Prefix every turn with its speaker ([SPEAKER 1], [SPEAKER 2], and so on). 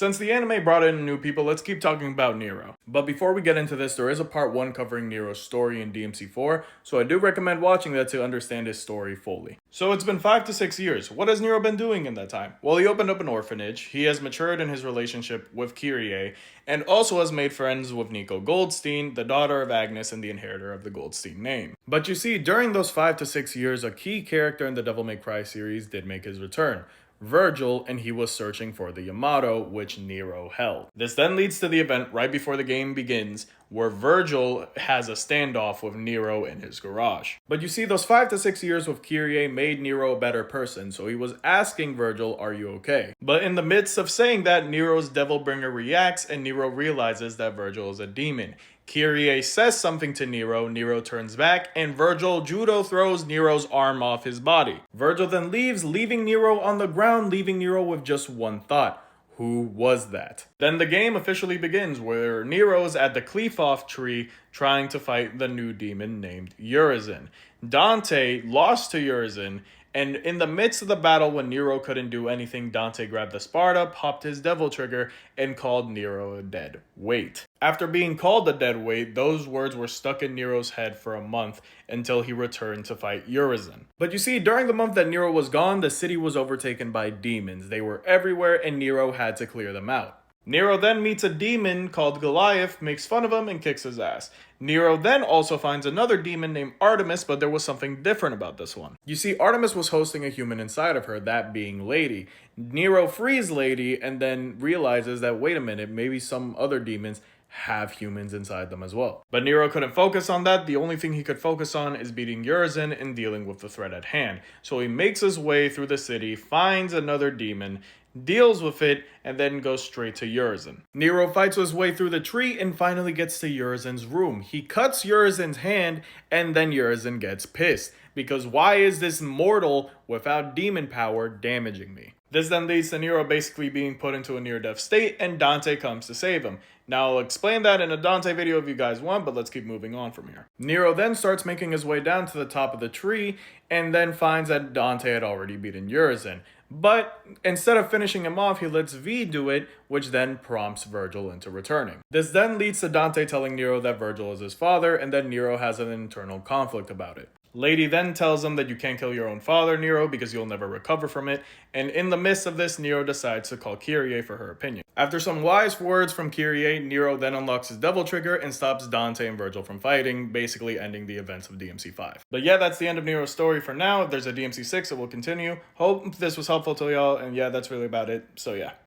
[SPEAKER 1] Since the anime brought in new people, let's keep talking about Nero. But before we get into this, there is a part 1 covering Nero's story in DMC4, so I do recommend watching that to understand his story fully. So it's been 5 to 6 years. What has Nero been doing in that time? Well, he opened up an orphanage, he has matured in his relationship with Kyrie, and also has made friends with Nico Goldstein, the daughter of Agnes and the inheritor of the Goldstein name. But you see, during those 5 to 6 years, a key character in the Devil May Cry series did make his return. Virgil, and he was searching for the Yamato, which Nero held. This then leads to the event right before the game begins, where Virgil has a standoff with Nero in his garage. But you see, those 5 to 6 years with Kyrie made Nero a better person, so he was asking Virgil, "Are you okay?" But in the midst of saying that, Nero's Devilbringer reacts, and Nero realizes that Virgil is a demon. Kyrie says something to Nero, Nero turns back, and Virgil judo throws Nero's arm off his body. Virgil then leaves, leaving Nero on the ground, leaving Nero with just one thought. Who was that? Then the game officially begins, where Nero's at the Cleafoff tree trying to fight the new demon named Urizen. Dante lost to Urizen, and in the midst of the battle when Nero couldn't do anything, Dante grabbed the Sparta, popped his devil trigger, and called Nero a dead weight. After being called a dead weight, those words were stuck in Nero's head for a month until he returned to fight Urizen. But you see, during the month that Nero was gone, the city was overtaken by demons. They were everywhere and Nero had to clear them out. Nero then meets a demon called Goliath, makes fun of him, and kicks his ass. Nero then also finds another demon named Artemis, but there was something different about this one. You see, Artemis was hosting a human inside of her, that being Lady. Nero frees Lady and then realizes that, wait a minute, maybe some other demons have humans inside them as well. But Nero couldn't focus on that. The only thing he could focus on is beating Urizen and dealing with the threat at hand. So he makes his way through the city, finds another demon, deals with it, and then goes straight to Urizen. Nero fights his way through the tree and finally gets to Urizen's room. He cuts Urizen's hand, and then Urizen gets pissed, because why is this mortal without demon power damaging me? This then leads to Nero basically being put into a near-death state, and Dante comes to save him. Now, I'll explain that in a Dante video if you guys want, but let's keep moving on from here. Nero then starts making his way down to the top of the tree, and then finds that Dante had already beaten Urizen. But instead of finishing him off, he lets V do it, which then prompts Virgil into returning. This then leads to Dante telling Nero that Virgil is his father, and then Nero has an internal conflict about it. Lady then tells him that you can't kill your own father, Nero, because you'll never recover from it, and in the midst of this, Nero decides to call Kyrie for her opinion. After some wise words from Kyrie, Nero then unlocks his devil trigger and stops Dante and Virgil from fighting, basically ending the events of DMC5. But yeah, that's the end of Nero's story for now. If there's a DMC6, it will continue. Hope this was helpful to y'all, and yeah, that's really about it, so yeah.